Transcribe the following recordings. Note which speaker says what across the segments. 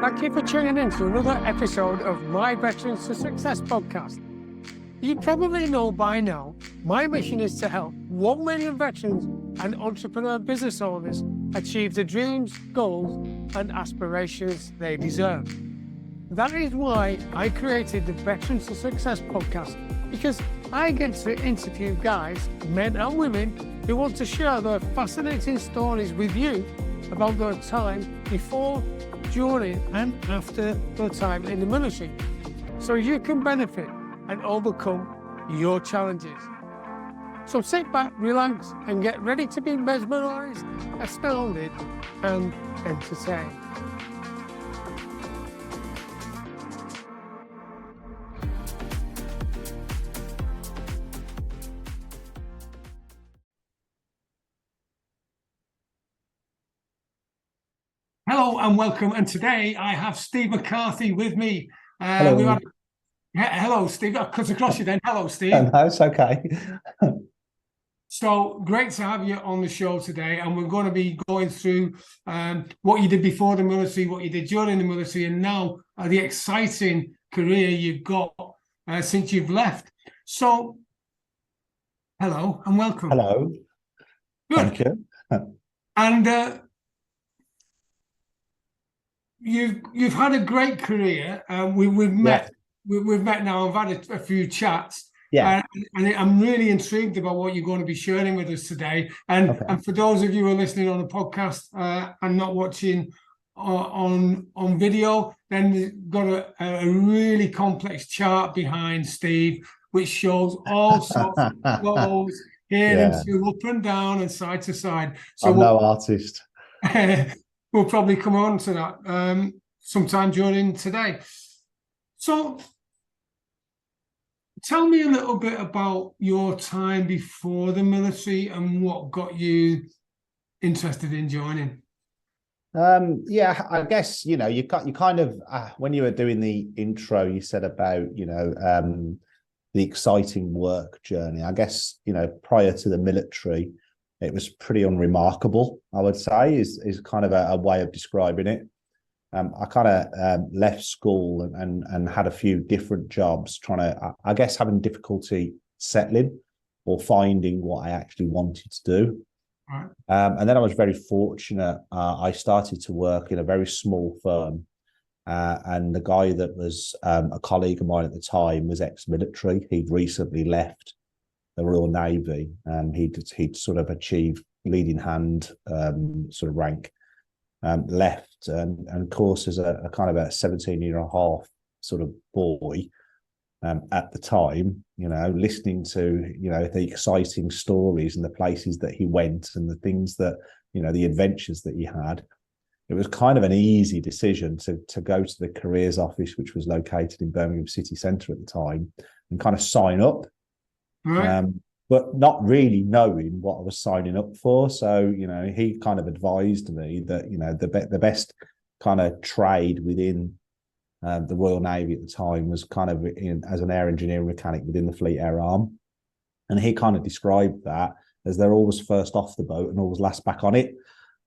Speaker 1: Thank you for tuning in to another episode of my Veterans to Success podcast. You probably know by now, my mission is to help 1 million veterans and entrepreneur business owners achieve the dreams, goals, and aspirations they deserve. That is why I created the Veterans to Success podcast, because I get to interview guys, men and women, who want to share their fascinating stories with you about their time before, during and after their time in the military, so you can benefit and overcome your challenges. So sit back, relax, and get ready to be mesmerized, astounded, and entertained. Hello and welcome. And today I have Steve McCarthy with me.
Speaker 2: Hello.
Speaker 1: Hello, Steve. I'll cut across you then. Hello, Steve.
Speaker 2: No, it's okay.
Speaker 1: So great to have you on the show today. And we're going to be going through what you did before the military, what you did during the military, and now the exciting career you've got since you've left. So hello and welcome.
Speaker 2: Hello.
Speaker 1: Good.
Speaker 2: Thank you.
Speaker 1: And you've had a great career. We've met.
Speaker 2: Yeah.
Speaker 1: We've met now. I've had a few chats.
Speaker 2: Yeah.
Speaker 1: And I'm really intrigued about what you're going to be sharing with us today. And for those of you who are listening on the podcast and not watching on video, then we've got a really complex chart behind Steve, which shows all sorts of flows here and to up and down and side to side. So
Speaker 2: I'm no artist.
Speaker 1: We'll probably come on to that sometime during today. So tell me a little bit about your time before the military and what got you interested in joining.
Speaker 2: I guess, you kind of, when you were doing the intro, you said about, the exciting work journey. I guess, prior to the military, it was pretty unremarkable, I would say, is kind of a way of describing it. I kind of left school and had a few different jobs, trying to, I guess, having difficulty settling or finding what I actually wanted to do.
Speaker 1: Right.
Speaker 2: And then I was very fortunate. I started to work in a very small firm. And the guy that was a colleague of mine at the time was ex-military. He'd recently left the Royal Navy. He'd sort of achieved leading hand sort of rank. Left and of course as a kind of a 17-year-and-a-half sort of boy at the time, listening to the exciting stories and the places that he went and the things that the adventures that he had, it was kind of an easy decision to go to the careers office, which was located in Birmingham city centre at the time, and kind of sign up.
Speaker 1: Right.
Speaker 2: But not really knowing what I was signing up for. So, he kind of advised me that, the best kind of trade within the Royal Navy at the time was kind of as an air engineer mechanic within the Fleet Air Arm. And he kind of described that as they're always first off the boat and always last back on it.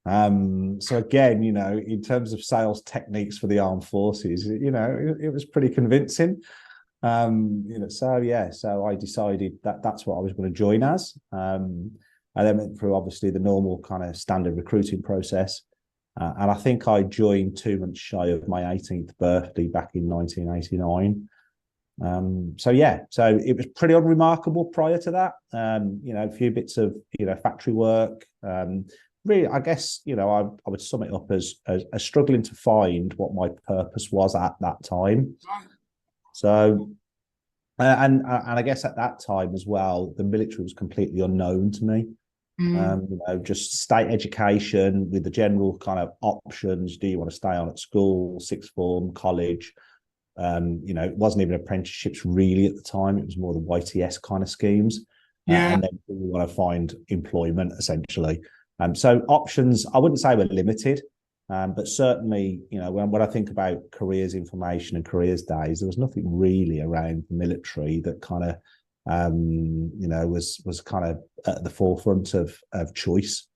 Speaker 2: So again, in terms of sales techniques for the armed forces, it was pretty convincing. So I decided that that's what I was going to join as. I then went through obviously the normal kind of standard recruiting process. And I think I joined 2 months shy of my 18th birthday back in 1989. So it was pretty unremarkable prior to that. A few bits of, factory work. Really, I guess, I would sum it up as struggling to find what my purpose was at that time. So, and I guess at that time as well, the military was completely unknown to me. Just state education with the general kind of options. Do you want to stay on at school, sixth form, college? It wasn't even apprenticeships really at the time. It was more the YTS kind of schemes. And then you want to find employment essentially. So options, I wouldn't say were limited. But certainly, when I think about careers information and careers days, there was nothing really around the military that kind of, was kind of at the forefront of choice,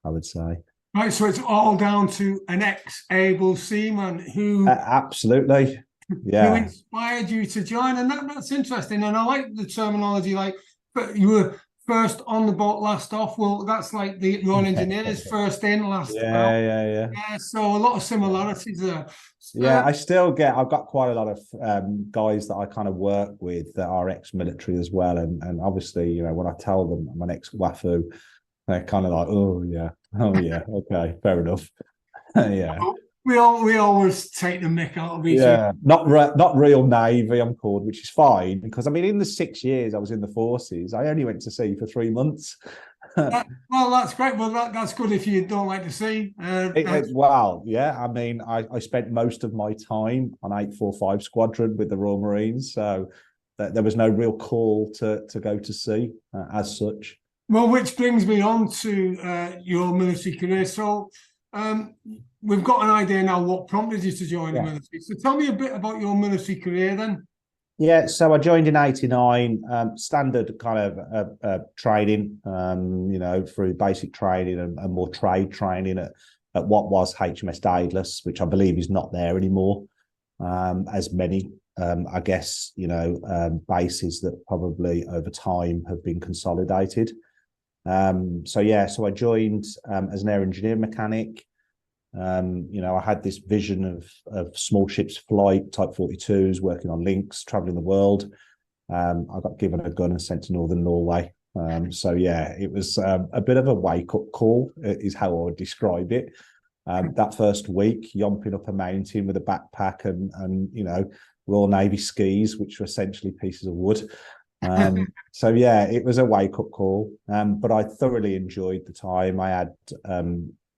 Speaker 2: I would say.
Speaker 1: Right, so it's all down to an ex-able seaman
Speaker 2: Absolutely.
Speaker 1: who
Speaker 2: Yeah.
Speaker 1: inspired you to join, and that's interesting. And I like the terminology, like, but you were first on the boat, last off. Well, that's like the Royal Engineers, first in, last out.
Speaker 2: Yeah, yeah, yeah.
Speaker 1: Yeah, so a lot of
Speaker 2: Yeah.
Speaker 1: similarities there.
Speaker 2: Yeah, I've got quite a lot of guys that I kind of work with that are ex-military as well. And obviously, you know, when I tell them I'm an ex-WAFU, they're kind of like, oh yeah, okay, fair enough. Yeah.
Speaker 1: we always take the mick out of each other.
Speaker 2: Yeah, not real Navy, I'm called, which is fine because I mean, in the 6 years I was in the forces, I only went to sea for 3 months.
Speaker 1: Well, that's great. Well, that's good if you don't like to see.
Speaker 2: Wow, yeah. I mean, I spent most of my time on 845 Squadron with the Royal Marines, so there was no real call to go to sea as such.
Speaker 1: Well, which brings me on to your military career. So, we've got an idea now what prompted you to join the
Speaker 2: Yeah.
Speaker 1: military. So, tell me a bit about your military career then.
Speaker 2: Yeah, so I joined in '89, standard kind of training, you know, through basic training and more trade training at what was HMS Daedalus, which I believe is not there anymore, as many, I guess, you know, bases that probably over time have been consolidated. So I joined as an air engineer mechanic. You know, I had this vision of small ships flight, Type 42s, working on links, traveling the world. I got given a gun and sent to Northern Norway. So yeah, it was a bit of a wake-up call, is how I would describe it. That first week, yomping up a mountain with a backpack and you know, Royal Navy skis, which were essentially pieces of wood. So yeah, it was a wake-up call. But I thoroughly enjoyed the time. I had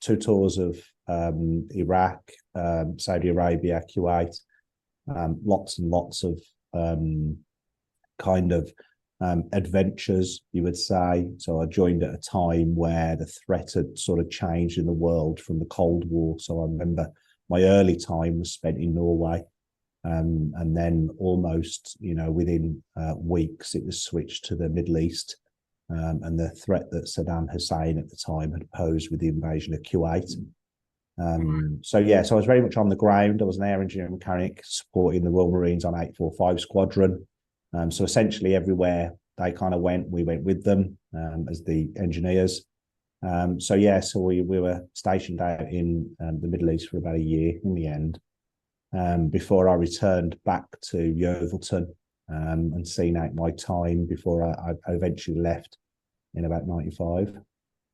Speaker 2: 2 tours of Iraq, Saudi Arabia, Kuwait, lots and lots of kind of adventures, you would say. So I joined at a time where the threat had sort of changed in the world from the Cold War. So I remember my early time was spent in Norway. And then almost, you know, within weeks, it was switched to the Middle East. And the threat that Saddam Hussein at the time had posed with the invasion of Kuwait. So I was very much on the ground. I was an air engineer mechanic supporting the Royal Marines on 845 Squadron. So essentially everywhere they kind of went, we went with them as the engineers. So we were stationed out in the Middle East for about a year in the end, before I returned back to Yeovilton and seen out my time before I eventually left in about 95.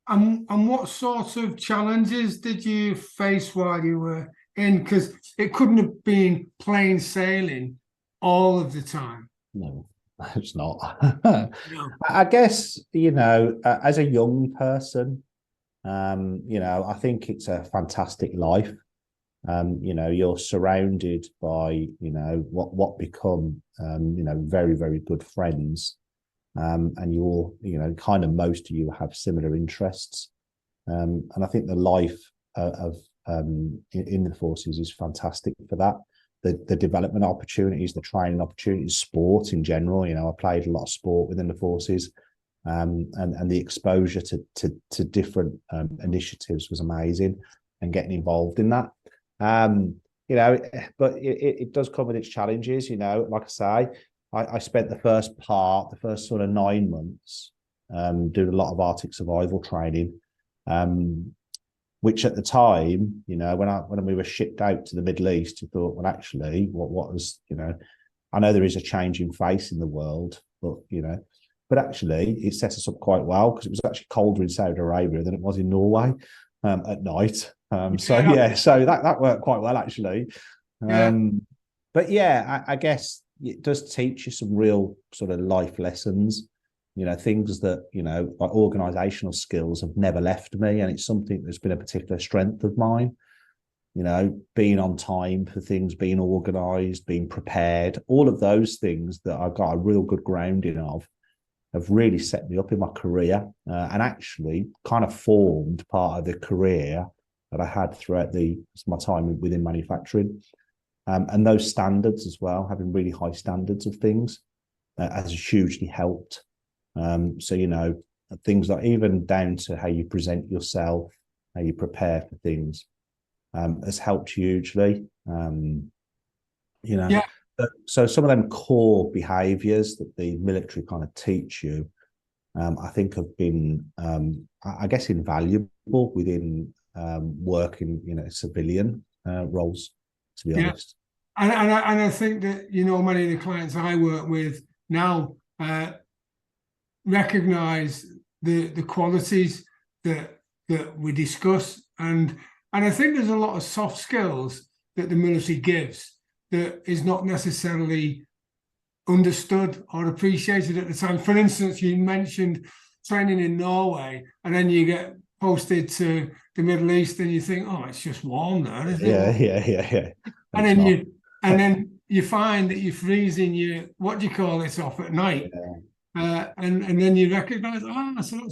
Speaker 1: And what sort of challenges did you face while you were in? Because it couldn't have been plain sailing all of the time.
Speaker 2: No, it's not.
Speaker 1: No.
Speaker 2: I guess, you know, as a young person, you know, I think it's a fantastic life. You know, you're surrounded by, you know, what become, you know, very, very good friends. And you're, you know, kind of most of you have similar interests. And I think the life of in the forces is fantastic for that. The development opportunities, the training opportunities, sport in general. You know, I played a lot of sport within the forces, and the exposure to different initiatives was amazing, and getting involved in that. You know, but it does come with its challenges. You know, like I say, I spent the first sort of 9 months, doing a lot of Arctic survival training, which at the time, you know, when we were shipped out to the Middle East, you thought, well, actually, what was, you know, I know there is a changing face in the world, but actually it set us up quite well because it was actually colder in Saudi Arabia than it was in Norway at night. So that worked quite well actually. But yeah, I guess it does teach you some real sort of life lessons, you know, things that, you know, like organizational skills have never left me. And it's something that's been a particular strength of mine, you know, being on time for things, being organized, being prepared, all of those things that I've got a real good grounding of have really set me up in my career, and actually kind of formed part of the career that I had throughout my time within manufacturing. And those standards as well, having really high standards of things, has hugely helped. So, you know, things like even down to how you present yourself, how you prepare for things, has helped hugely. You know,
Speaker 1: Yeah.
Speaker 2: so some of them core behaviours that the military kind of teach you, I think have been, I guess, invaluable within working, civilian roles, to be
Speaker 1: Yeah.
Speaker 2: honest.
Speaker 1: And I think that, many of the clients I work with now recognize the qualities that we discuss. And I think there's a lot of soft skills that the military gives that is not necessarily understood or appreciated at the time. For instance, you mentioned training in Norway, and then you get posted to the Middle East, and you think, "Oh, it's just warm there, isn't
Speaker 2: Yeah,
Speaker 1: it?"
Speaker 2: yeah.
Speaker 1: And
Speaker 2: It's
Speaker 1: then
Speaker 2: not.
Speaker 1: you find that you're freezing your, what do you call it, off at night,
Speaker 2: Yeah,
Speaker 1: and then you recognise, so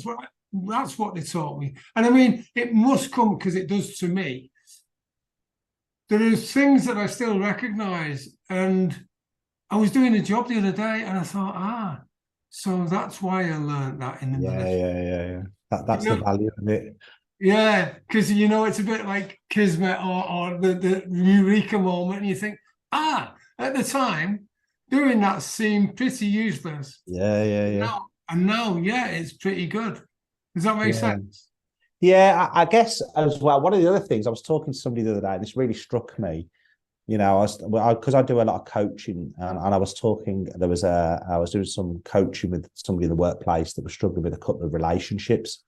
Speaker 1: that's what they taught me. And I mean, it must come, because it does to me. There are things that I still recognise, and I was doing a job the other day, and I thought, so that's why I learned that in the military.
Speaker 2: yeah. That's the value of it.
Speaker 1: Yeah, because it's a bit like kismet, or the eureka moment, and you think, at the time, doing that seemed pretty useless.
Speaker 2: Yeah.
Speaker 1: And now, yeah, it's pretty good. Does that make
Speaker 2: Yeah.
Speaker 1: sense?
Speaker 2: Yeah, I guess as well. One of the other things, I was talking to somebody the other day, and this really struck me. Because I do a lot of coaching, and I was talking. I was doing some coaching with somebody in the workplace that was struggling with a couple of relationships,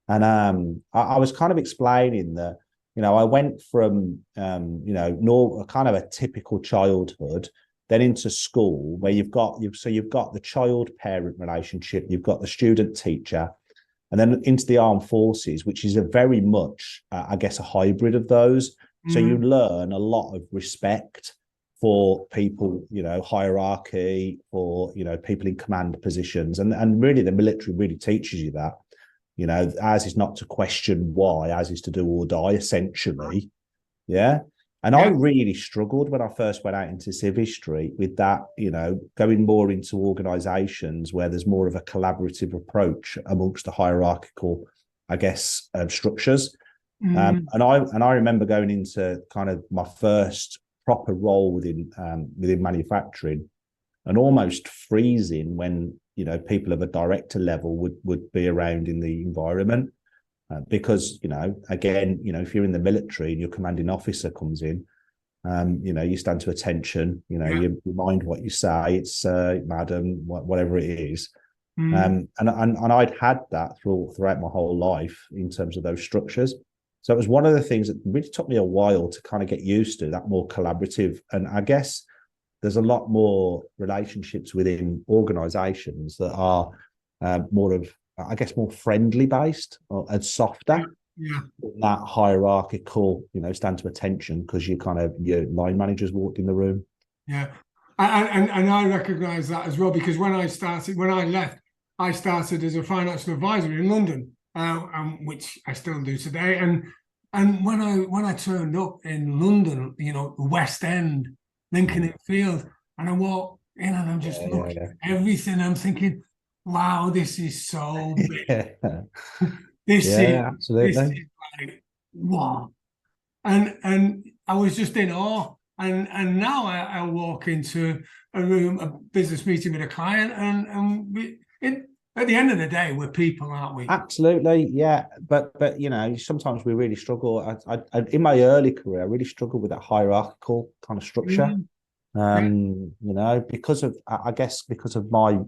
Speaker 2: and I was kind of explaining that, I went from kind of a typical childhood, then into school where you've got the child parent relationship, you've got the student teacher, and then into the armed forces, which is a very much, I guess, a hybrid of those. So you learn a lot of respect for people, hierarchy, for, people in command positions. And really the military really teaches you that, as is not to question why, as is to do or die, essentially. Yeah. And I really struggled when I first went out into civ street with that, going more into organizations where there's more of a collaborative approach amongst the hierarchical, I guess, structures. And I remember going into kind of my first proper role within manufacturing, and almost freezing when people of a director level would be around in the environment, because again, if you're in the military and your commanding officer comes in, you stand to attention, you mind what you say, it's madam, whatever it is. And I'd had that throughout my whole life in terms of those structures. So it was one of the things that really took me a while to kind of get used to, that more collaborative. And I guess there's a lot more relationships within organizations that are more of, I guess, more friendly based and softer.
Speaker 1: Yeah.
Speaker 2: That hierarchical, stand to attention because your line managers walked in the room.
Speaker 1: Yeah. And I recognize that as well, because when I left, I started as a financial advisor in London, which I still do today. And when I turned up in London, the West End, Lincoln Inn Field, and I walked in and I'm just looking at everything. I'm thinking, wow, this is so big. This
Speaker 2: absolutely.
Speaker 1: is like, wow. And I was just in awe. And now I walk into a room, a business meeting with a client, and at the end of the day, we're people, aren't we?
Speaker 2: Absolutely, yeah. But sometimes we really struggle. I in my early career, I really struggled with that hierarchical kind of structure. Because of my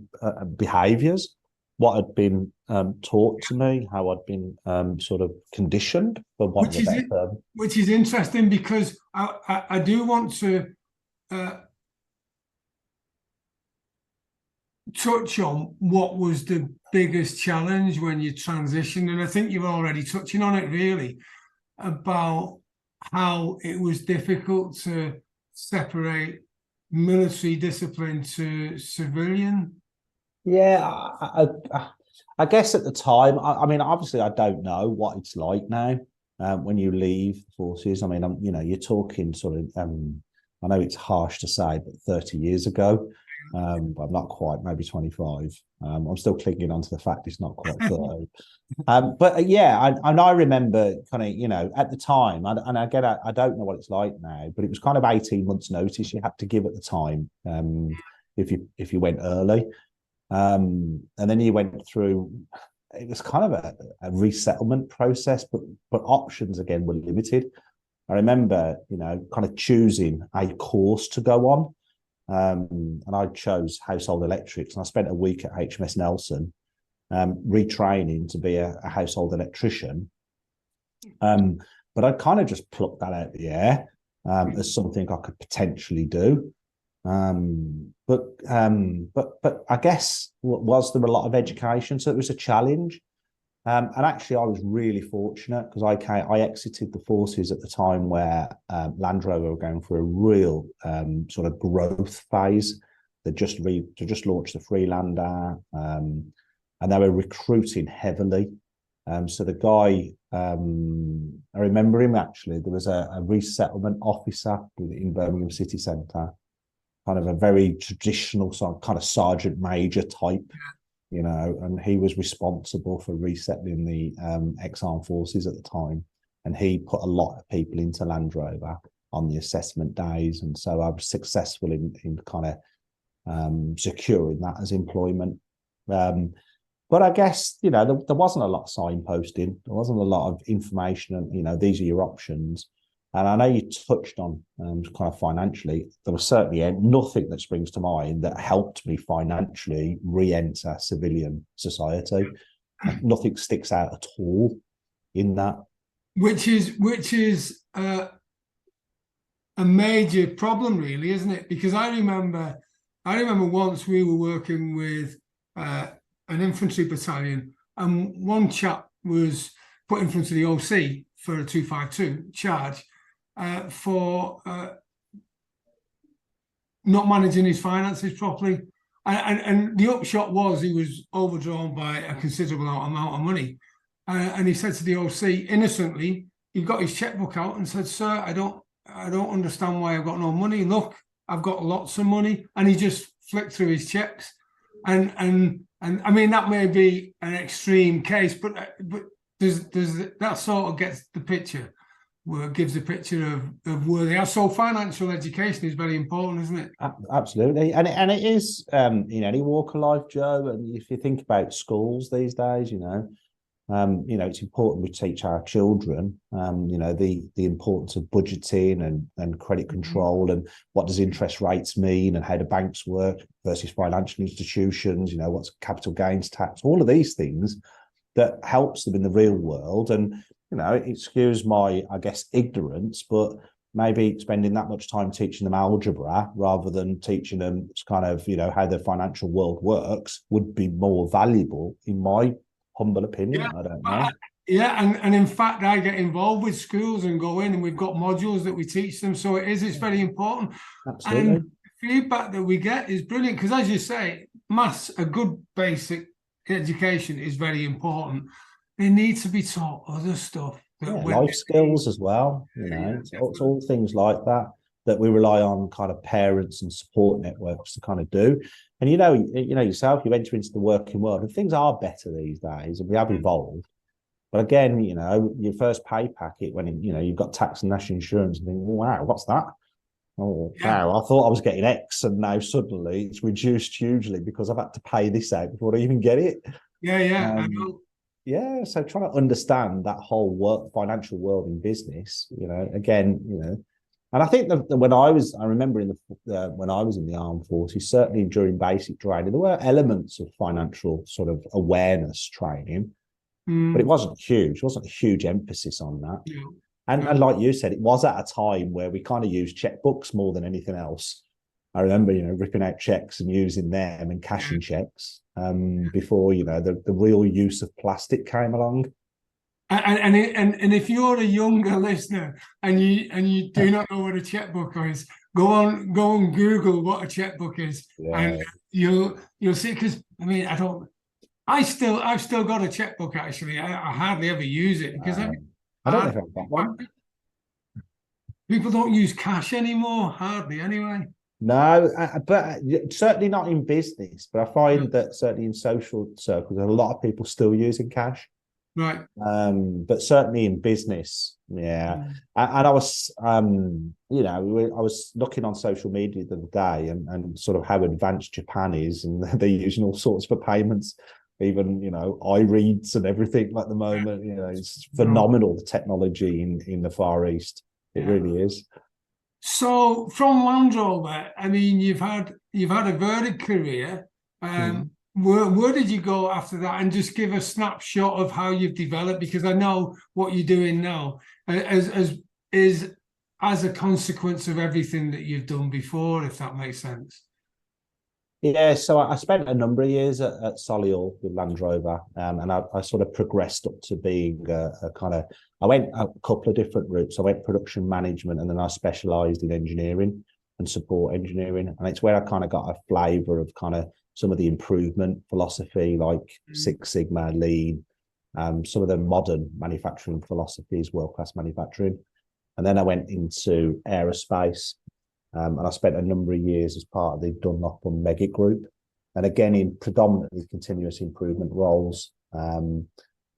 Speaker 2: behaviours, what had been taught to me, how I'd been sort of conditioned, for want of a better term.
Speaker 1: Which is interesting, because I do want to touch on what was the biggest challenge when you transitioned, and I think you're already touching on it, really, about how it was difficult to separate military discipline to civilian.
Speaker 2: Yeah, I guess at the time, I mean, obviously, I don't know what it's like now when you leave the forces. I mean, you're talking sort of, I know it's harsh to say, but 30 years ago. but I'm not quite, maybe 25. I'm still clinging on to the fact it's not quite 30. But yeah, I remember kind of, you know, at the time, and I get, I don't know what it's like now, but it was kind of 18 months notice you had to give at the time, if you went early. And then you went through, it was kind of a resettlement process, but options again were limited. I remember, you know, kind of choosing a course to go on. And I chose household electrics, and I spent a week at HMS Nelson retraining to be a household electrician. But I kind of just plucked that out of the air as something I could potentially do. But I guess, was there a lot of education? So it was a challenge. And actually, I was really fortunate because I exited the forces at the time where Land Rover were going for a real sort of growth phase. They just launched the Freelander, and they were recruiting heavily. So the guy, I remember him actually. There was a resettlement officer in Birmingham city centre, kind of a very traditional kind of sergeant major type. You know, and he was responsible for resettling the ex-armed forces at the time. And he put a lot of people into Land Rover on the assessment days. And so I was successful in kind of securing that as employment. But I guess, you know, there wasn't a lot of signposting. There wasn't a lot of information and, you know, these are your options. And I know you touched on kind of financially. There was certainly nothing that springs to mind that helped me financially re-enter civilian society. Nothing sticks out at all in that.
Speaker 3: Which is a major problem, really, isn't it? Because I remember once we were working with an infantry battalion, and one chap was put in front of the OC for a 252 charge. For not managing his finances properly, and the upshot was he was overdrawn by a considerable amount of money, and he said to the OC innocently, he got his checkbook out and said, "Sir, I don't understand why I've got no money. Look, I've got lots of money," and he just flicked through his checks, and I mean that may be an extreme case, but there's that sort of gets the picture. Where it gives a picture of where they are. So financial education is very important, isn't it?
Speaker 2: Absolutely, and it is in any walk of life, Joe. And if you think about schools these days, you know, it's important we teach our children, you know, the importance of budgeting and credit control, and what does interest rates mean, and how do banks work versus financial institutions. You know, what's capital gains tax? All of these things that helps them in the real world. And you know, excuse my, I guess, ignorance, but maybe spending that much time teaching them algebra rather than teaching them kind of, you know, how the financial world works would be more valuable, in my humble opinion. Yeah, I don't know.
Speaker 3: Yeah, and in fact, I get involved with schools and go in, and we've got modules that we teach them. So it's very important.
Speaker 2: Absolutely.
Speaker 3: And the feedback that we get is brilliant because, as you say, maths, a good basic education is very important. They need to be taught other stuff.
Speaker 2: Life skills as well. You know, it's all things like that we rely on kind of parents and support networks to kind of do. And you know yourself, you enter into the working world, and things are better these days, and we have evolved. But again, you know, your first pay packet when you know you've got tax and national insurance, and think, wow, what's that? Oh, wow, I thought I was getting X, and now suddenly it's reduced hugely because I've had to pay this out before I even get it.
Speaker 3: I know.
Speaker 2: Yeah, so trying to understand that whole financial world in business, you know, again, you know, and I think that when I remember when I was in the armed forces, certainly during basic training, there were elements of financial sort of awareness training, but it wasn't huge. It wasn't a huge emphasis on that. Yeah. And like you said, it was at a time where we kind of used checkbooks more than anything else. I remember, you know, ripping out checks and using them and cashing checks before, you know, the real use of plastic came along.
Speaker 3: And if you're a younger listener and you do not know what a checkbook is, go and Google what a checkbook is, and you'll see. Because I mean, I've still got a checkbook actually. I hardly ever use it because
Speaker 2: I don't know if I've got one.
Speaker 3: People don't use cash anymore, hardly anyway.
Speaker 2: No, but certainly not in business. But I find that certainly in social circles, a lot of people still using cash.
Speaker 3: Right.
Speaker 2: But certainly in business, yeah. And I was, I was looking on social media the other day and sort of how advanced Japan is, and they're using all sorts for payments, even, iReads and everything at the moment. It's phenomenal, the technology in the Far East. It really is.
Speaker 3: So from Land Rover, I mean, you've had a varied career. Where did you go after that? And just give a snapshot of how you've developed, because I know what you're doing now as a consequence of everything that you've done before, if that makes sense.
Speaker 2: Yeah, so I spent a number of years at Solihull with Land Rover, and I sort of progressed up to being a kind of, I went a couple of different routes. I went production management, and then I specialised in engineering and support engineering. And it's where I kind of got a flavour of kind of some of the improvement philosophy, like Six Sigma, Lean, some of the modern manufacturing philosophies, world-class manufacturing. And then I went into aerospace, and I spent a number of years as part of the Dunlop and Meggitt Group. And again, in predominantly continuous improvement roles, and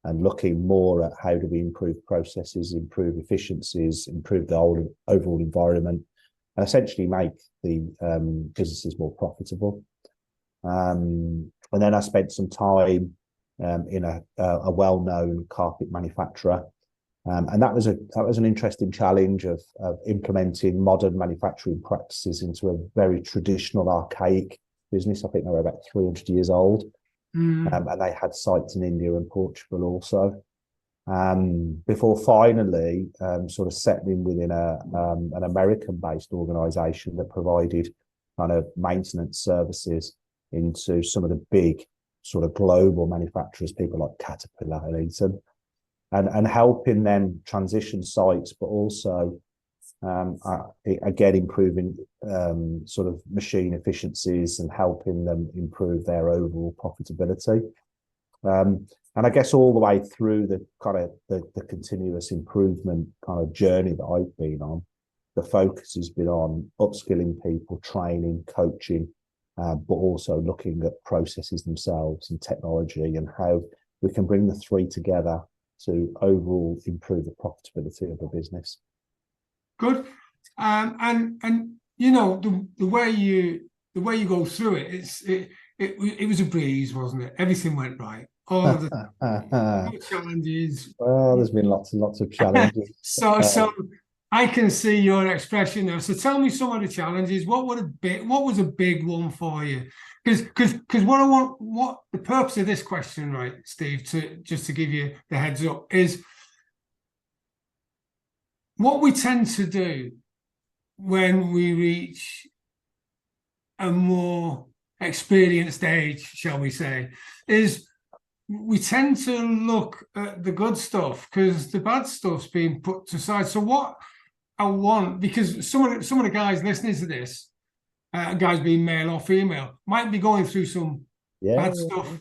Speaker 2: looking more at how do we improve processes, improve efficiencies, improve the overall environment, and essentially make the businesses more profitable. And then I spent some time in a well-known carpet manufacturer, and that was an interesting challenge of implementing modern manufacturing practices into a very traditional, archaic business. I think they were about 300 years old, and they had sites in India and Portugal also. Before finally sort of settling within an American-based organisation that provided kind of maintenance services into some of the big sort of global manufacturers, people like Caterpillar and Eaton, and helping them transition sites, but also again improving sort of machine efficiencies and helping them improve their overall profitability. And I guess all the way through the kind of the continuous improvement kind of journey that I've been on, the focus has been on upskilling people, training, coaching, but also looking at processes themselves and technology and how we can bring the three together to overall improve the profitability of the business.
Speaker 3: Good. And the way you go through it, it was a breeze, wasn't it? Everything went right. All of the challenges.
Speaker 2: Well, there's been lots and lots of challenges.
Speaker 3: So I can see your expression now. So tell me some of the challenges. What was a big one for you? Because what the purpose of this question, right, Steve, just to give you the heads up, is what we tend to do when we reach a more experienced age, shall we say, is we tend to look at the good stuff because the bad stuff's being put aside. So what I want, because some of the guys listening to this, guys being male or female, might be going through some bad stuff,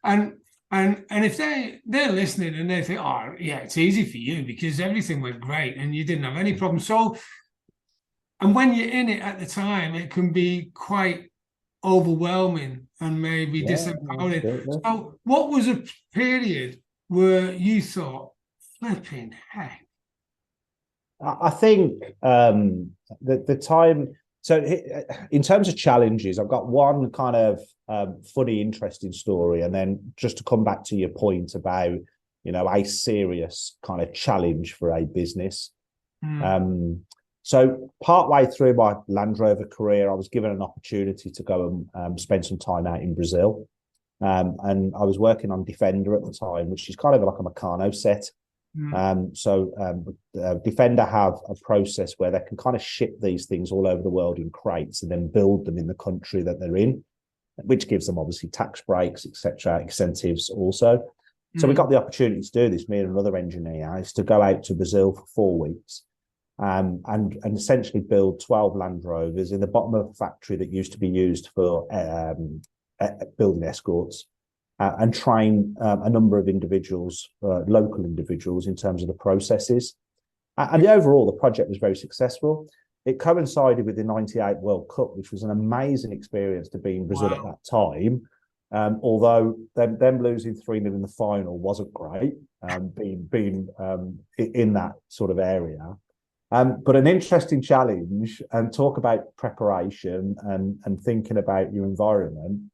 Speaker 3: and if they're listening and they think, oh yeah, it's easy for you because everything went great and you didn't have any problems. So, and when you're in it at the time, it can be quite overwhelming and maybe disempowering. So what was a period where you thought, flipping heck?
Speaker 2: I think the time, so in terms of challenges, I've got one kind of funny, interesting story, and then just to come back to your point about, a serious kind of challenge for a business. So partway through my Land Rover career, I was given an opportunity to go and spend some time out in Brazil. And I was working on Defender at the time, which is kind of like a Meccano set. Defender have a process where they can kind of ship these things all over the world in crates and then build them in the country that they're in, which gives them obviously tax breaks, etc., incentives also. So we got the opportunity to do this, me and another engineer, is to go out to Brazil for 4 weeks. And essentially build 12 Land Rovers in the bottom of a factory that used to be used for building escorts, and train a number of individuals, local individuals, in terms of the processes. And overall, the project was very successful. it coincided with the '98 World Cup, which was an amazing experience to be in Brazil at that time. Although them losing 3-0 in the final wasn't great, being in that sort of area. But an interesting challenge, and talk about preparation and thinking about your environment.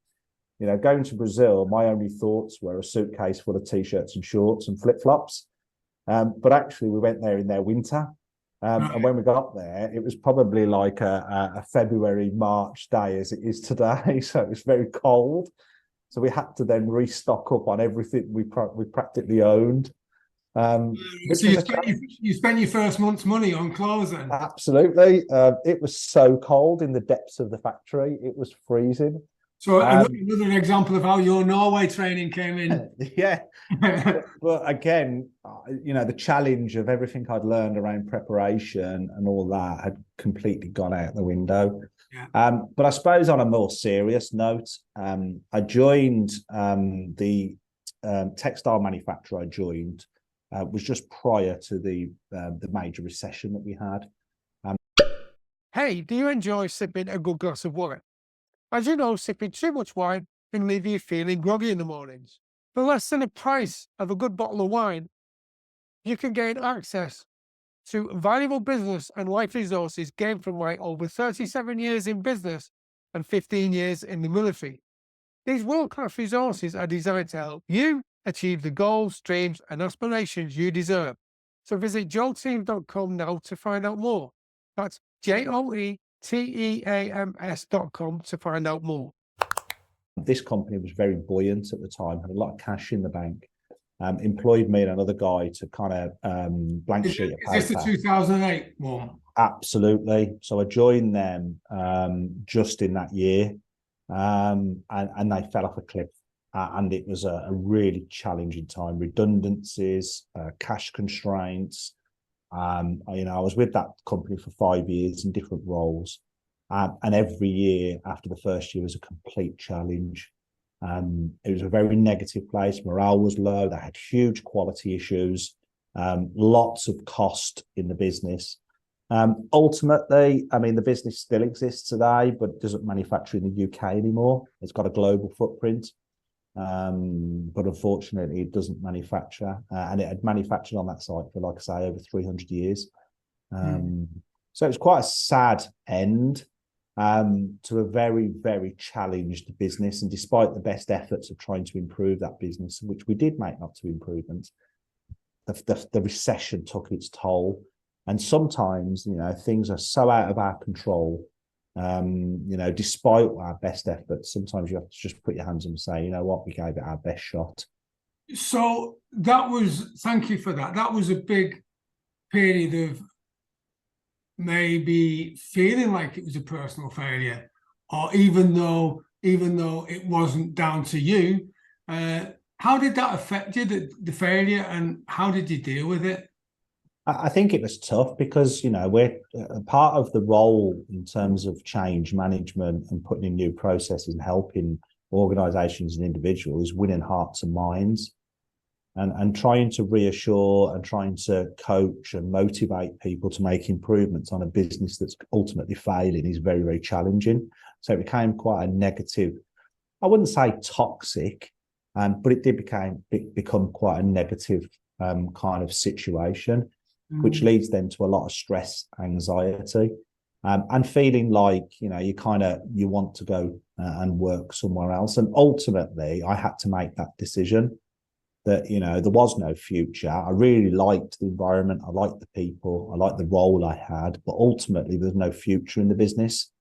Speaker 2: You know, going to Brazil, my only thoughts were a suitcase full of t-shirts and shorts and flip-flops. But actually, we went there in their winter. And when we got there, it was probably like a February, March day as it is today. So it was very cold. So we had to then restock up on everything we practically owned.
Speaker 3: So you spent your first month's money on clothes then?
Speaker 2: Absolutely. It was so cold in the depths of the factory. It was freezing.
Speaker 3: So another example of how your Norway training came in.
Speaker 2: Yeah. But again, you know, the challenge of everything I'd learned around preparation and all that had completely gone out the window. Yeah. But I suppose on a more serious note, I joined the textile manufacturer I joined was just prior to the major recession that we had.
Speaker 1: Hey, do you enjoy sipping a good glass of wine? As you know, sipping too much wine can leave you feeling groggy in the mornings. For less than the price of a good bottle of wine, you can gain access to valuable business and life resources gained from my over 37 years in business and 15 years in the military. These world-class resources are designed to help you achieve the goals, dreams, and aspirations you deserve. So visit joelteams.com now to find out more. That's JOETEAMS.com to find out more.
Speaker 2: This company was very buoyant at the time, had a lot of cash in the bank. Employed me and another guy to kind of blank sheet of paper.
Speaker 3: Is this the 2008 one?
Speaker 2: Absolutely. So I joined them just in that year, and they fell off a cliff. And it was a really challenging time. Redundancies, cash constraints. You know, I was with that company for 5 years in different roles, and every year after the first year was a complete challenge. It was a very negative place. Morale was low. They had huge quality issues, lots of cost in the business. Ultimately, I mean, the business still exists today, but it doesn't manufacture in the UK anymore. It's got a global footprint. But unfortunately, it doesn't manufacture, and it had manufactured on that site for, like I say, over 300 years. So it was quite a sad end to a very, very challenged business. And despite the best efforts of trying to improve that business, which we did make lots of improvements, the recession took its toll. And sometimes, you know, things are so out of our control. You know, despite our best efforts, sometimes you have to just put your hands up and say, you know what, we gave it our best shot.
Speaker 3: So thank you for that. That was a big period of maybe feeling like it was a personal failure, or even though it wasn't down to you. How did that affect you, the failure, and how did you deal with it?
Speaker 2: I think it was tough because, you know, we're part of the role in terms of change management and putting in new processes and helping organizations and individuals, winning hearts and minds, and trying to reassure and trying to coach and motivate people to make improvements on a business that's ultimately failing is very, very challenging. So it became quite a negative, I wouldn't say toxic, but it did become quite a negative kind of situation, which leads then to a lot of stress, anxiety, and feeling like, you know, you want to go and work somewhere else. And ultimately, I had to make that decision that, you know, there was no future. I really liked the environment. I liked the people. I liked the role I had, but ultimately there's no future in the business.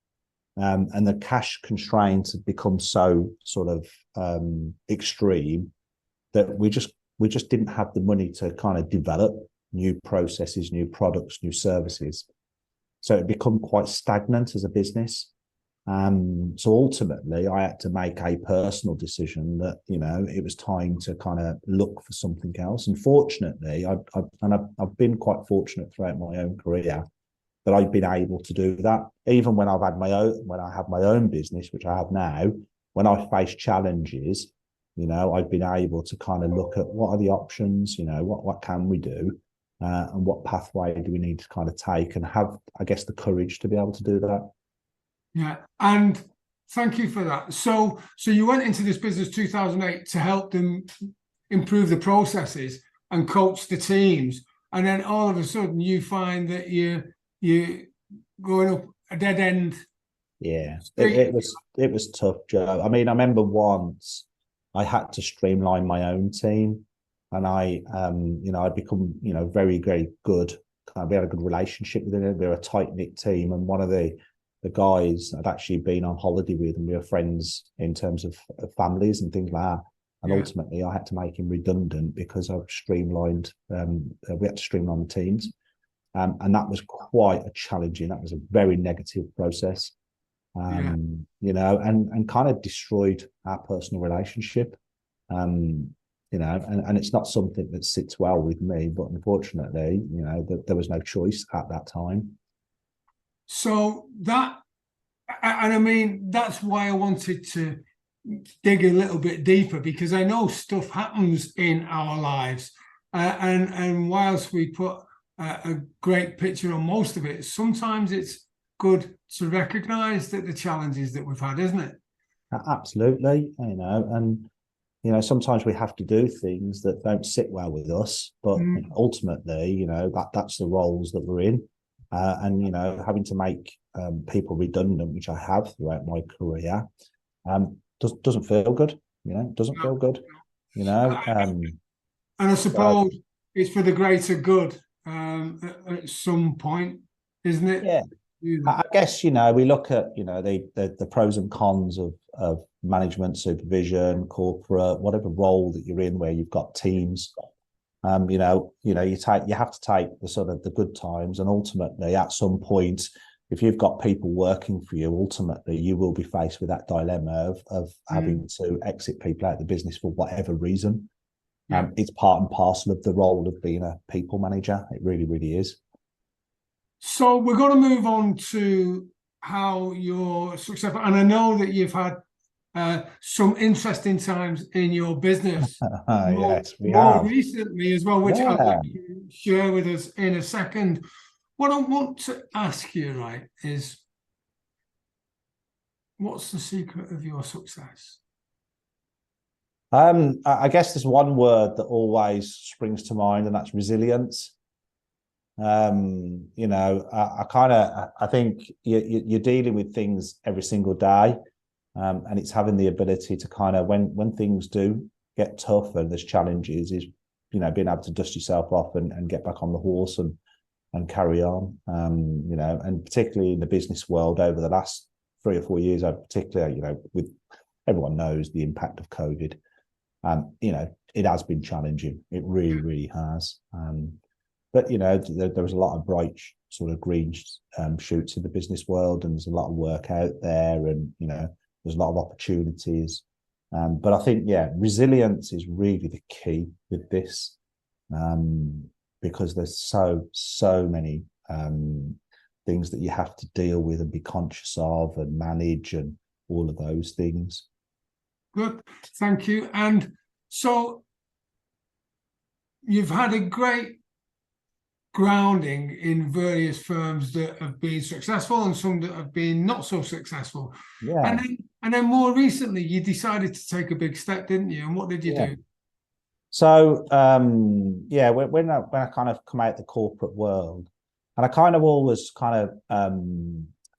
Speaker 2: And the cash constraints had become so sort of extreme that we just didn't have the money to kind of develop new processes, new products, new services. So it become quite stagnant as a business. So ultimately, I had to make a personal decision that, you know, it was time to kind of look for something else. And fortunately, I've been quite fortunate throughout my own career that I've been able to do that. Even when I have my own business, which I have now, when I face challenges, you know, I've been able to kind of look at what are the options, you know, what can we do? and what pathway do we need to kind of take, and have, I guess, the courage to be able to do that.
Speaker 3: Yeah, and thank you for that. So you went into this business 2008 to help them improve the processes and coach the teams, and then all of a sudden you find that you're going up a dead end.
Speaker 2: Yeah, it was tough, Joe. I mean, I remember once I had to streamline my own team, and I'd become, very, very good. We had a good relationship with them. We were a tight knit team, and one of the guys I'd actually been on holiday with, and we were friends in terms of families and things like that. And ultimately, I had to make him redundant because I've streamlined. We had to streamline the teams, and that was quite a challenging. That was a very negative process, and kind of destroyed our personal relationship. And it's not something that sits well with me. But unfortunately, there was no choice at that time.
Speaker 3: So that's why I wanted to dig a little bit deeper, because I know stuff happens in our lives, and whilst we put a great picture on most of it, sometimes it's good to recognise that the challenges that we've had, isn't it?
Speaker 2: Absolutely, and sometimes we have to do things that don't sit well with us, but ultimately, that's the roles that we're in, and having to make people redundant, which I have throughout my career, doesn't feel good. Doesn't feel good. And
Speaker 3: I suppose it's for the greater good at some point, isn't it?
Speaker 2: Yeah. I guess we look at the pros and cons of management, supervision, corporate, whatever role that you're in, where you've got teams. You have to take the sort of the good times, and ultimately, at some point, if you've got people working for you, ultimately you will be faced with that dilemma of having to exit people out of the business for whatever reason. It's part and parcel of the role of being a people manager. It really, really is.
Speaker 3: So we're going to move on to how you're successful, and I know that you've had some interesting times in your business.
Speaker 2: Yes, we
Speaker 3: more
Speaker 2: have.
Speaker 3: recently as well, which I'd like you to share with us in a second. What I want to ask you, right, is what's the secret of your success?
Speaker 2: I guess there's one word that always springs to mind, and that's resilience. I think you're dealing with things every single day, and it's having the ability to kind of, when things do get tough and there's challenges, is being able to dust yourself off and get back on the horse and carry on. And particularly in the business world over the last 3 or 4 years, particularly, with everyone knows the impact of COVID. It has been challenging. It really, really has. But there was a lot of bright sort of green shoots in the business world, and there's a lot of work out there, and there's a lot of opportunities. But I think resilience is really the key with this, because there's so many things that you have to deal with and be conscious of and manage, and all of those things.
Speaker 3: Good, thank you. And so you've had a great grounding in various firms that have been successful and some that have been not so successful.
Speaker 2: Yeah.
Speaker 3: And then more recently, you decided to take a big step, didn't you? And what did you do?
Speaker 2: So when I kind of come out the corporate world, and I kind of always kind of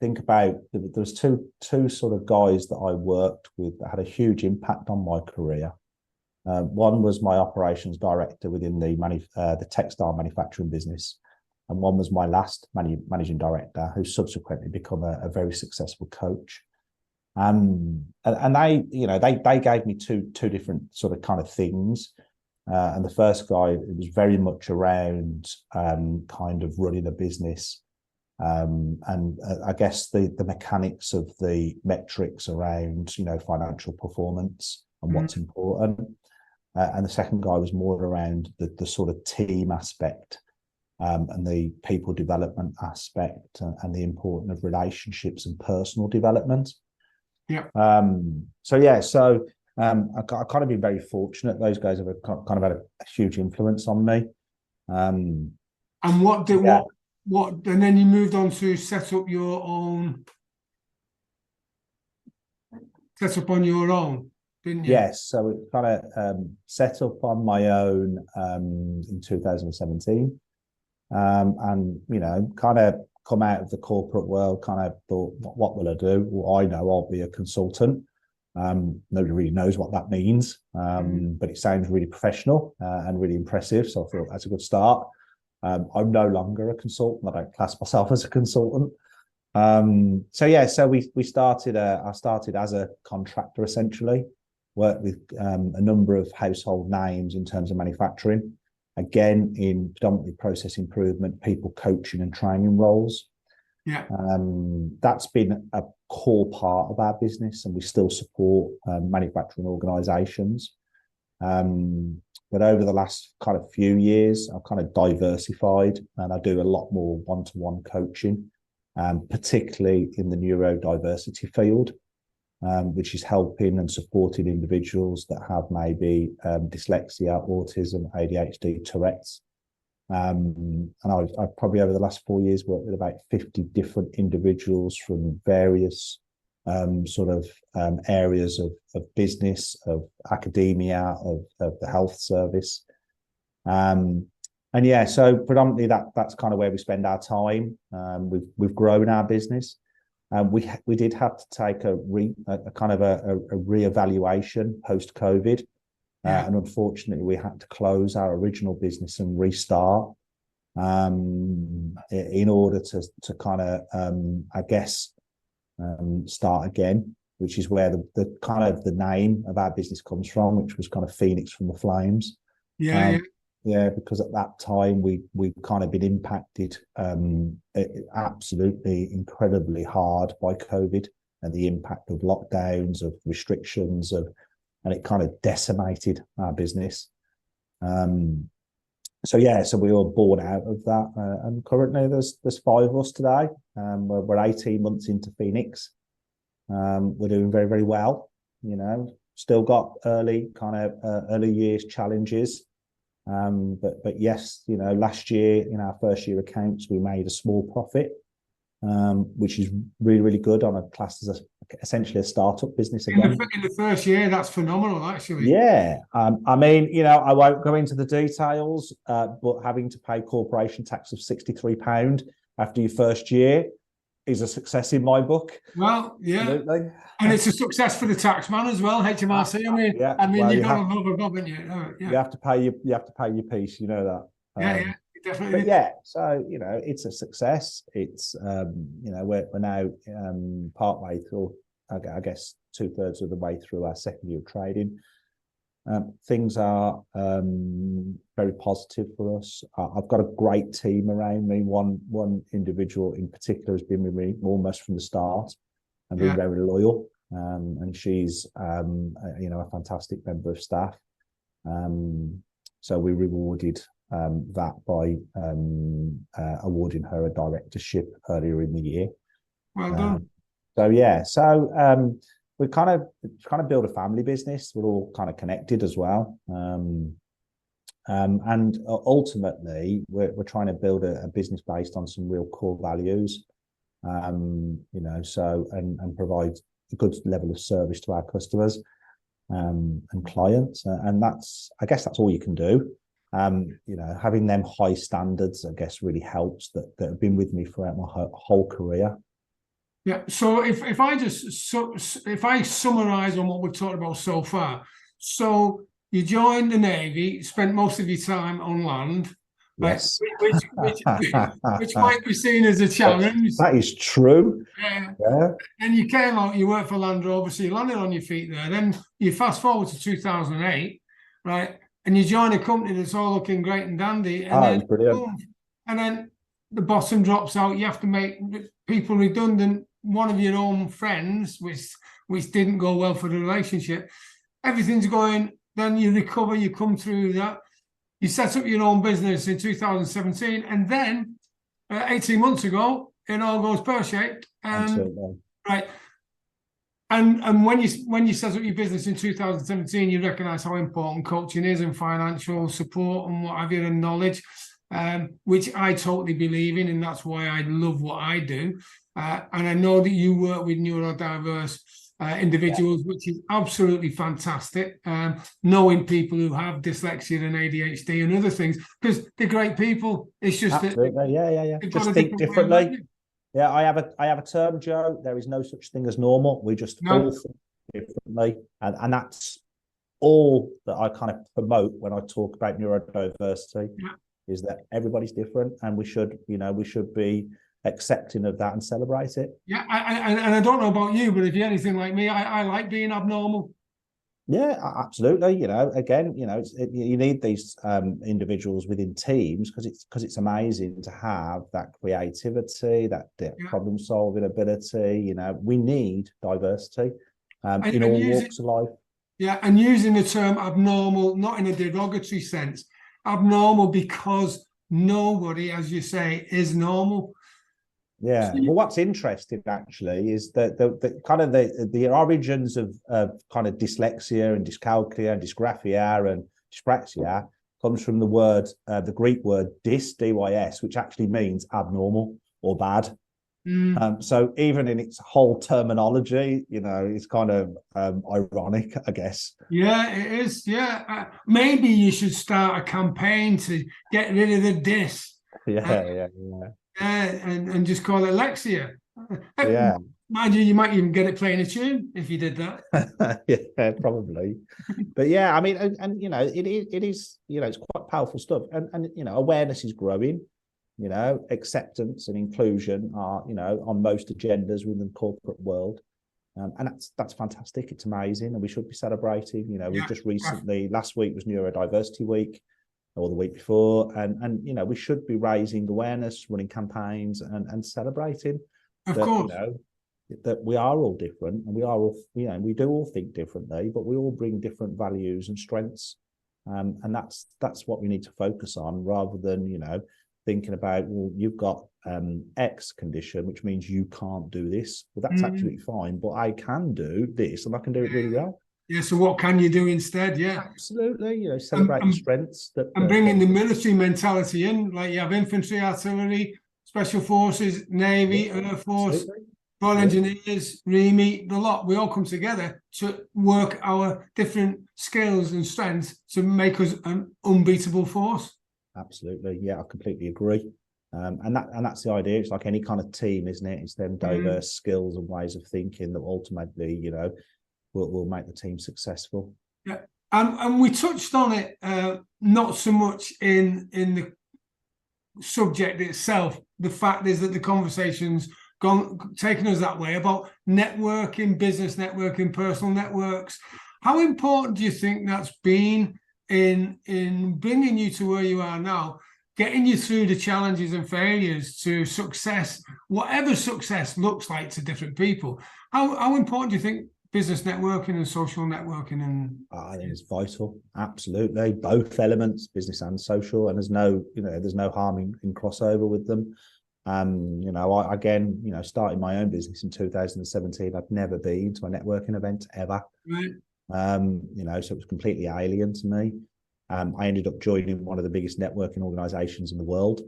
Speaker 2: think about, there was two sort of guys that I worked with that had a huge impact on my career. One was my operations director within the textile manufacturing business, and one was my last managing director, who subsequently become a very successful coach. And they gave me two different sort of kind of things. And the first guy, it was very much around kind of running a business, and I guess the mechanics of the metrics around financial performance and what's important. And the second guy was more around the sort of team aspect, and the people development aspect, and the importance of relationships and personal development.
Speaker 3: Yeah.
Speaker 2: So I've kind of been very fortunate. Those guys have kind of had a huge influence on me.
Speaker 3: And what did
Speaker 2: Yeah.
Speaker 3: what? And then you moved on to set up your own. Set up on your own, didn't you?
Speaker 2: Yes, so it kind of set up on my own in 2017, and kind of come out of the corporate world. Kind of thought, what will I do? Well, I know I'll be a consultant. Nobody really knows what that means, but it sounds really professional and really impressive. So I thought that's a good start. I'm no longer a consultant. I don't class myself as a consultant. So we started. I started as a contractor essentially. Worked with a number of household names in terms of manufacturing. Again, in predominantly process improvement, people coaching and training roles.
Speaker 3: Yeah.
Speaker 2: That's been a core part of our business, and we still support manufacturing organisations. But over the last kind of few years, I've kind of diversified, and I do a lot more one-to-one coaching, particularly in the neurodiversity field, which is helping and supporting individuals that have maybe dyslexia, autism, ADHD, Tourette's. And I've probably over the last 4 years worked with about 50 different individuals from various areas of business, of academia, of the health service. So predominantly that's kind of where we spend our time. We've grown our business. We did have to take a reevaluation post COVID. And unfortunately, we had to close our original business and restart in order to kind of, start again, which is where the kind of the name of our business comes from, which was kind of Phoenix from the Flames. Because at that time we kind of been impacted absolutely incredibly hard by COVID and the impact of lockdowns, of restrictions, and it kind of decimated our business. So we were born out of that, and currently there's 5 of us today. We're 18 months into Phoenix. We're doing very, very well. Still got early years challenges, but yes, last year in our first year accounts we made a small profit, which is really, really good on a class as essentially a startup business again.
Speaker 3: In the first year, that's phenomenal, actually.
Speaker 2: Yeah. I won't go into the details, but having to pay corporation tax of £63 after your first year is a success in my book.
Speaker 3: Well, yeah.
Speaker 2: Absolutely.
Speaker 3: And it's a success for the taxman as well, HMRC. You've got to love a bob, haven't you?
Speaker 2: You have to pay your piece, you know that.
Speaker 3: Definitely.
Speaker 2: But so it's a success. It's we're now partway through, I guess 2/3 of the way through our second year of trading. Things are very positive for us. I've got a great team around me. One individual in particular has been with me almost from the start and been very loyal. And she's a fantastic member of staff. So we rewarded that by awarding her a directorship earlier in the year.
Speaker 3: Well done.
Speaker 2: We kind of build a family business. We're all kind of connected as well, and ultimately we're trying to build a business based on some real core values, and provide a good level of service to our customers and clients, and I guess that's all you can do. Having them high standards, I guess, really helps that have been with me throughout my whole career.
Speaker 3: Yeah. So if I summarize on what we've talked about so far, so you joined the Navy, spent most of your time on land.
Speaker 2: Yes.
Speaker 3: Which might be seen as a challenge.
Speaker 2: That is true.
Speaker 3: Yeah. And you came out, you worked for Land Rover, so you landed on your feet there. Then you fast forward to 2008, right? And you join a company that's all looking great and dandy. And then the bottom drops out. You have to make people redundant. One of your own friends, which didn't go well for the relationship. Everything's going. Then you recover. You come through that. You set up your own business in 2017, and then 18 months ago, it all goes pear-shaped.
Speaker 2: Absolutely.
Speaker 3: Right. And when you set up your business in 2017, you recognise how important coaching is and financial support and what have you, and knowledge. which I totally believe in, and that's why I love what I do. And I know that you work with neurodiverse individuals, which is absolutely fantastic. Knowing people who have dyslexia and ADHD and other things, because they're great people. It's just
Speaker 2: absolutely, yeah.
Speaker 3: they've
Speaker 2: Just
Speaker 3: got a
Speaker 2: think
Speaker 3: different way of
Speaker 2: differently.
Speaker 3: living.
Speaker 2: Yeah, I have a term, Joe. There is no such thing as normal. We just all think differently, and that's all that I kind of promote when I talk about neurodiversity.
Speaker 3: Yeah.
Speaker 2: Is that everybody's different, and we should be accepting of that and celebrate it.
Speaker 3: Yeah, and I don't know about you, but if you're anything like me, I like being abnormal.
Speaker 2: Yeah, absolutely. Again, you need these individuals within teams because it's amazing to have that creativity, that problem solving ability. We need diversity in all walks of life.
Speaker 3: Yeah, and using the term abnormal, not in a derogatory sense, abnormal because nobody, as you say, is normal.
Speaker 2: Yeah. Well, what's interesting actually is that the kind of the origins of kind of dyslexia and dyscalculia and dysgraphia and dyspraxia comes from the Greek word dys, which actually means abnormal or bad. So even in its whole terminology, it's kind of ironic, I guess.
Speaker 3: Yeah, it is. Yeah, maybe you should start a campaign to get rid of the dys.
Speaker 2: Yeah.
Speaker 3: And just call it Lexia.
Speaker 2: Yeah.
Speaker 3: Mind you might even get it playing a tune if you did that.
Speaker 2: Yeah, probably. But yeah, I mean, and it is, it's quite powerful stuff. And awareness is growing. Acceptance and inclusion are, on most agendas within the corporate world. And that's fantastic. It's amazing. And we should be celebrating. We've just recently, last week was Neurodiversity Week, or the week before, and we should be raising awareness, running campaigns, and celebrating
Speaker 3: of course,
Speaker 2: that we are all different, and we are all, we do all think differently, but we all bring different values and strengths, and that's what we need to focus on, rather than thinking about, well, you've got X condition, which means you can't do this. Well, that's absolutely fine, but I can do this, and I can do it really well.
Speaker 3: Yeah, so what can you do instead? Yeah,
Speaker 2: absolutely. Celebrate the strengths
Speaker 3: and bringing the military mentality in, like you have infantry, artillery, special forces, Navy, Air Force, Royal Engineers, REME, the lot. We all come together to work our different skills and strengths to make us an unbeatable force.
Speaker 2: Absolutely, yeah, I completely agree. And that's the idea. It's like any kind of team, isn't it? It's them diverse skills and ways of thinking that ultimately, will make the team successful.
Speaker 3: Yeah, and we touched on it, not so much in the subject itself. The fact is that the conversation's taken us that way about networking, business networking, personal networks. How important do you think that's been in bringing you to where you are now, getting you through the challenges and failures to success, whatever success looks like to different people? How important do you think business networking and social networking? And
Speaker 2: I think it's vital. Absolutely, both elements, business and social, and there's no harm in crossover with them. I again, starting my own business in 2017, I'd never been to a networking event ever.
Speaker 3: Right.
Speaker 2: So it was completely alien to me. I ended up joining one of the biggest networking organizations in the world.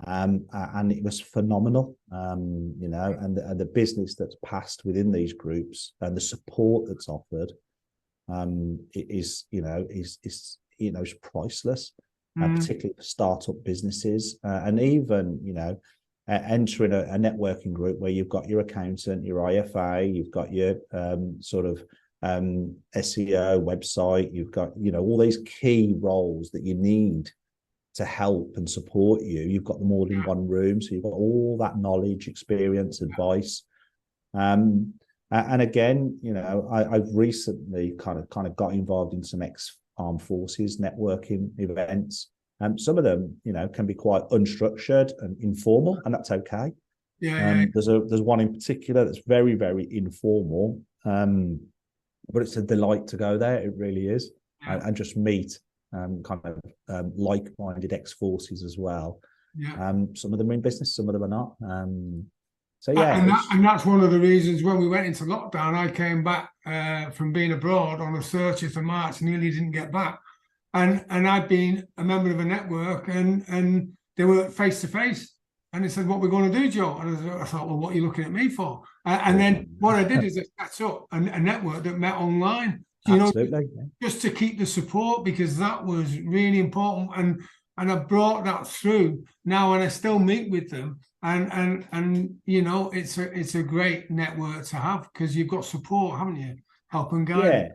Speaker 2: And it was phenomenal, and the business that's passed within these groups and the support that's offered, is priceless, particularly for startup businesses, and even entering a networking group where you've got your accountant, your IFA, you've got your SEO website, you've got all these key roles that you need to help and support you. You've got them all in one room, so you've got all that knowledge, experience, advice. And again, I've recently kind of got involved in some ex-armed forces networking events. Some of them, can be quite unstructured and informal, and that's okay. There's one in particular that's very, very informal, but it's a delight to go there. It really is, and just meet like-minded ex-forces as well. Some of them are in business, some of them are not. So yeah,
Speaker 3: and that's one of the reasons when we went into lockdown, I came back from being abroad on the 30th of March, nearly didn't get back. and I'd been a member of a network, and they were face to face. And they said, "What we're going to do, Joe?" And I thought, "Well, what are you looking at me for?" And then what I did is I set up a network that met online.
Speaker 2: Absolutely.
Speaker 3: Just to keep the support, because that was really important. And I brought that through now, and I still meet with them. And it's a great network to have, because you've got support, haven't you? Help and guide.
Speaker 2: Yeah.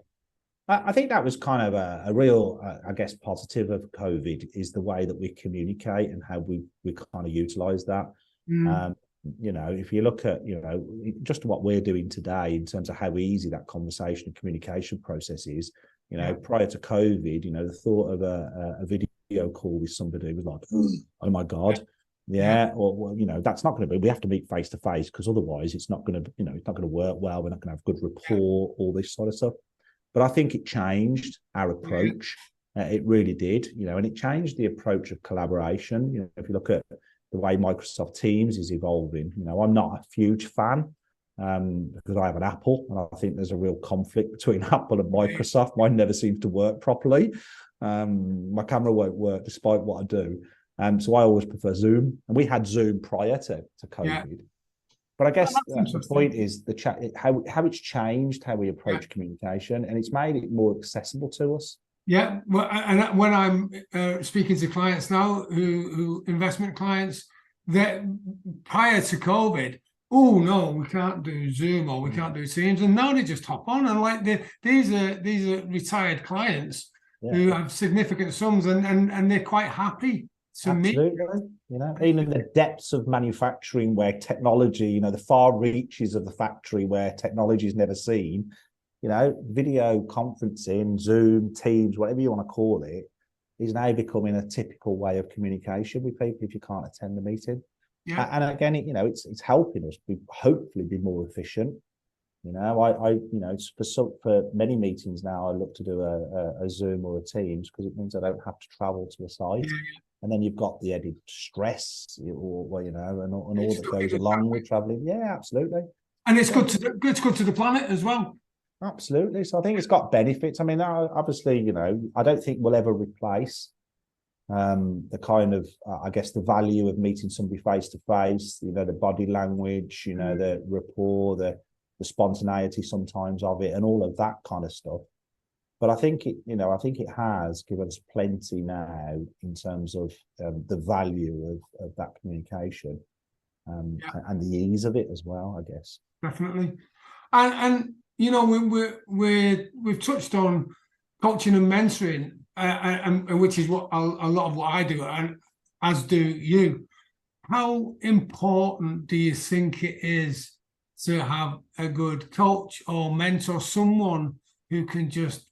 Speaker 2: I think that was kind of a real, I guess, positive of COVID, is the way that we communicate and how we kind of utilize that. If you look at, just what we're doing today in terms of how easy that conversation and communication process is, prior to COVID, the thought of a video call with somebody was like, oh my God. Or that's not going to be. We have to meet face to face, because otherwise it's not going to, it's not going to work well. We're not going to have good rapport, all this sort of stuff. But I think it changed our approach. It really did, and it changed the approach of collaboration. If you look at the way Microsoft Teams is evolving, I'm not a huge fan because I have an Apple, and I think there's a real conflict between Apple and Microsoft. Mine never seems to work properly. My camera won't work despite what I do. So I always prefer Zoom, and we had Zoom prior to COVID. Yeah. But I guess the point is how it's changed how we approach communication, and it's made it more accessible to us.
Speaker 3: Yeah, well, and when I'm speaking to clients now, who investment clients, that prior to COVID, oh no, we can't do Zoom or we can't do Teams, and now they just hop on, and like these are retired clients who have significant sums, and they're quite happy.
Speaker 2: Absolutely. Even in the depths of manufacturing, where technology, the far reaches of the factory where technology is never seen, video conferencing, Zoom, Teams, whatever you want to call it, is now becoming a typical way of communication with people if you can't attend the meeting. Yeah. And again, it's helping us hopefully be more efficient. For many meetings now, I look to do a Zoom or a Teams, because it means I don't have to travel to a site. And then you've got the added stress, and all that goes along with traveling. Yeah, absolutely.
Speaker 3: And it's good to the planet as well.
Speaker 2: Absolutely. So I think it's got benefits. I mean, obviously, I don't think we'll ever replace the kind of, I guess, the value of meeting somebody face to face. The body language, the rapport, the spontaneity sometimes of it, and all of that kind of stuff. But I think it has given us plenty now in terms of the value of that communication and the ease of it as well, I guess.
Speaker 3: Definitely. And we've touched on coaching and mentoring, and which is what a lot of what I do, and as do you. How important do you think it is to have a good coach or mentor, someone who can just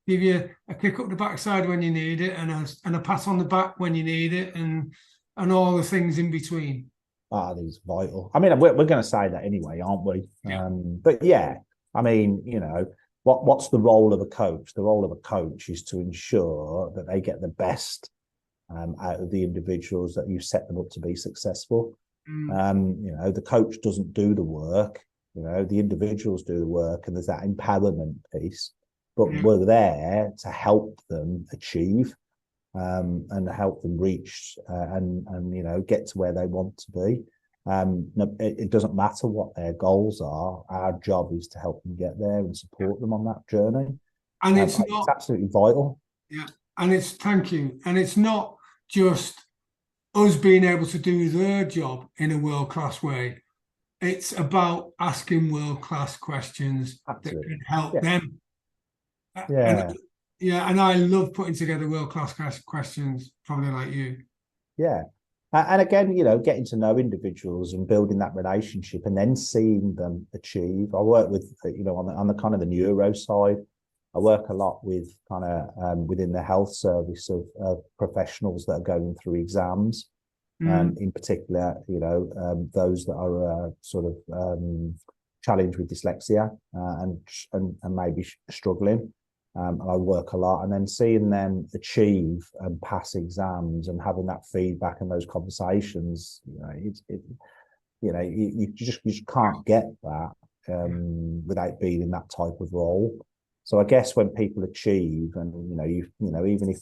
Speaker 3: give you a kick up the backside when you need it, and a pat on the back when you need it, and all the things in between?
Speaker 2: I think it's vital. I mean, we're going to say that anyway, aren't we? But yeah, I mean, what's the role of a coach? The role of a coach is to ensure that they get the best out of the individuals that you set them up to be successful. The coach doesn't do the work. The individuals do the work, and there's that empowerment piece. But we're there to help them achieve and help them reach and get to where they want to be. It doesn't matter what their goals are. Our job is to help them get there and support them on that journey. And it's absolutely vital.
Speaker 3: Yeah, and thank you. And it's not just us being able to do their job in a world-class way. It's about asking world-class questions that can help them. And I love putting together world-class questions, probably like you.
Speaker 2: Yeah. And again, getting to know individuals and building that relationship, and then seeing them achieve. I work with, on the kind of the neuro side, I work a lot with kind of within the health service of professionals that are going through exams, in particular, those that are sort of challenged with dyslexia and maybe struggling. And I work a lot, and then seeing them achieve and pass exams and having that feedback and those conversations, you just can't get that without being in that type of role. So I guess when people achieve, and even if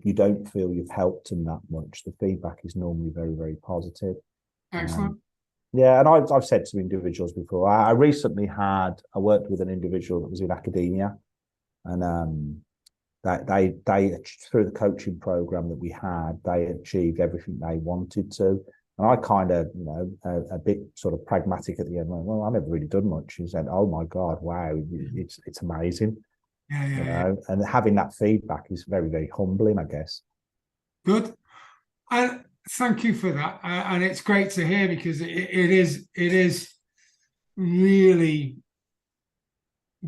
Speaker 2: you don't feel you've helped them that much, the feedback is normally very, very positive.
Speaker 3: Excellent.
Speaker 2: Yeah, and I've said to individuals before. I recently I worked with an individual that was in academia, and they through the coaching program that we had, they achieved everything they wanted to. And I kind of, a bit sort of pragmatic at the end. Went, well, I've never really done much. He said, "Oh my God, wow, it's amazing."
Speaker 3: Yeah.
Speaker 2: And having that feedback is very, very humbling, I guess.
Speaker 3: Good. And thank you for that. And it's great to hear, because it is really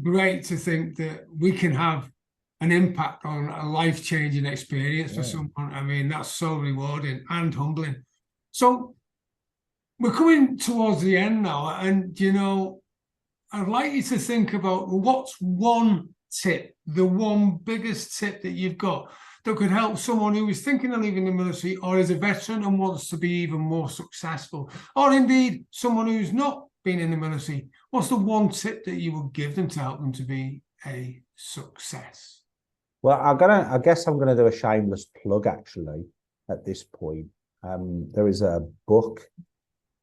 Speaker 3: great to think that we can have an impact on a life-changing experience for someone. I mean, that's so rewarding and humbling. So we're coming towards the end now, and I'd like you to think about what's one tip, the one biggest tip that you've got that could help someone who is thinking of leaving the military, or is a veteran and wants to be even more successful, or indeed someone who's not been in the military. What's the one tip that you would give them to help them to be a success?
Speaker 2: Well, I guess I'm gonna do a shameless plug actually at this point. There is a book,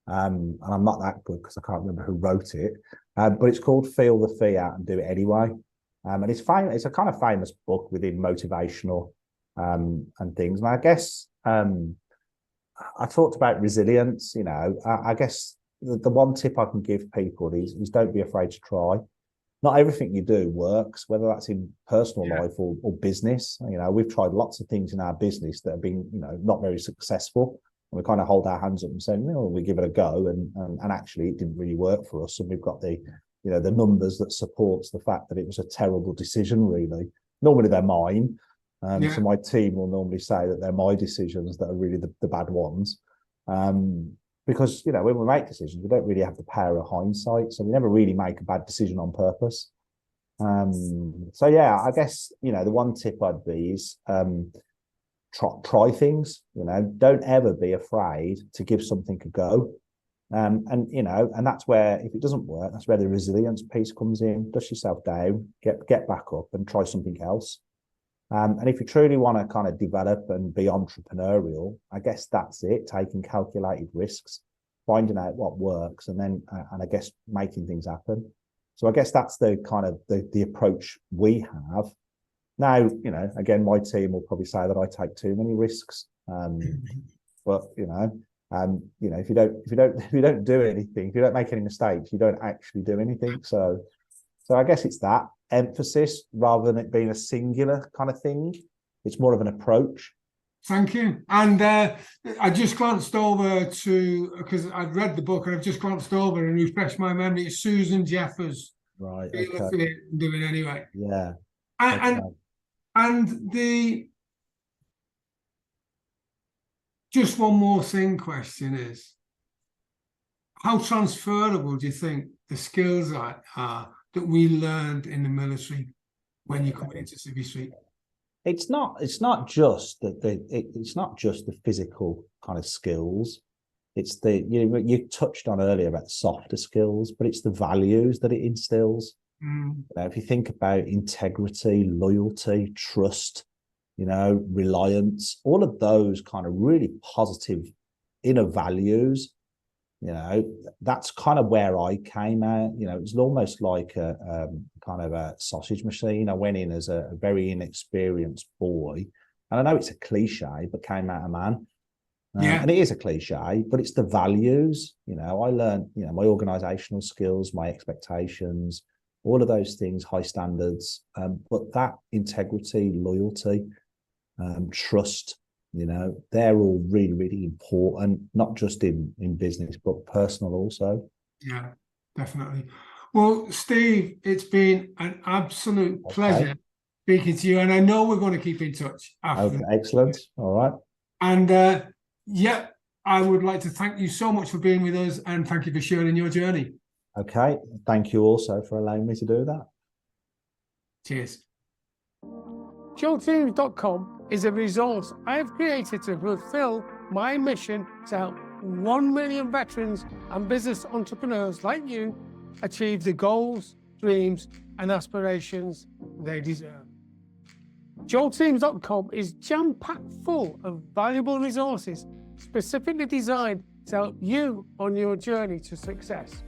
Speaker 2: and I'm not that good because I can't remember who wrote it, but it's called Feel the Fear and Do It Anyway. And it's fine. It's a kind of famous book within motivational and things. And I guess I talked about resilience. I guess the one tip I can give people is don't be afraid to try. Not everything you do works, whether that's in personal life or business. We've tried lots of things in our business that have been, not very successful. And we kind of hold our hands up and say, we give it a go. And actually it didn't really work for us. And we've got the numbers that supports the fact that it was a terrible decision, really. Normally they're mine. So my team will normally say that they're my decisions that are really the bad ones. Because, when we make decisions, we don't really have the power of hindsight. So we never really make a bad decision on purpose. I guess, the one tip I'd be is try things, don't ever be afraid to give something a go. And that's where, if it doesn't work, that's where the resilience piece comes in. Dust yourself down, get back up and try something else. And if you truly want to kind of develop and be entrepreneurial, I guess that's it, taking calculated risks, finding out what works, and then, and I guess making things happen. So I guess that's the kind of the approach we have. Now, again, my team will probably say that I take too many risks. But if you don't do anything, if you don't make any mistakes, you don't actually do anything. So I guess it's that emphasis rather than it being a singular kind of thing. It's more of an approach.
Speaker 3: Thank you. And I just glanced over because I've read the book, and I've just glanced over and refreshed my memory. It's Susan Jeffers.
Speaker 2: Right.
Speaker 3: Okay. Doing anyway.
Speaker 2: Yeah.
Speaker 3: And just one more thing question is, how transferable do you think the skills are that we learned in the military when you come into Civvy Street?
Speaker 2: It's not just it's not just the physical kind of skills. It's you touched on earlier about the softer skills, but it's the values that it instills. If you think about integrity, loyalty, trust, reliance, all of those kind of really positive inner values, that's kind of where I came out. It was almost like a kind of a sausage machine. I went in as a very inexperienced boy, and I know it's a cliche, but came out a man. And it is a cliche, but it's the values. I learned, my organizational skills, my expectations, all of those things, high standards, but that integrity, loyalty, trust, they're all really, really important, not just in business, but personal also.
Speaker 3: Yeah, definitely. Well, Steve, it's been an absolute pleasure speaking to you, and I know we're going to keep in touch after.
Speaker 2: Excellent. All right.
Speaker 3: And I would like to thank you so much for being with us, and thank you for sharing your journey.
Speaker 2: Okay. Thank you also for allowing me to do that.
Speaker 3: Cheers.
Speaker 1: JoeTeams.com is a resource I have created to fulfill my mission to help 1 million veterans and business entrepreneurs like you achieve the goals, dreams, and aspirations they deserve. JoelTeams.com is jam-packed full of valuable resources specifically designed to help you on your journey to success.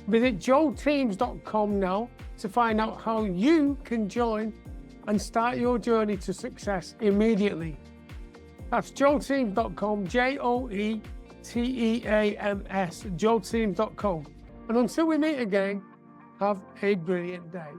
Speaker 1: Visit JoelTeams.com now to find out how you can join and start your journey to success immediately. That's JoelTeams.com, JoelTeams, JoelTeams.com. And until we meet again, have a brilliant day.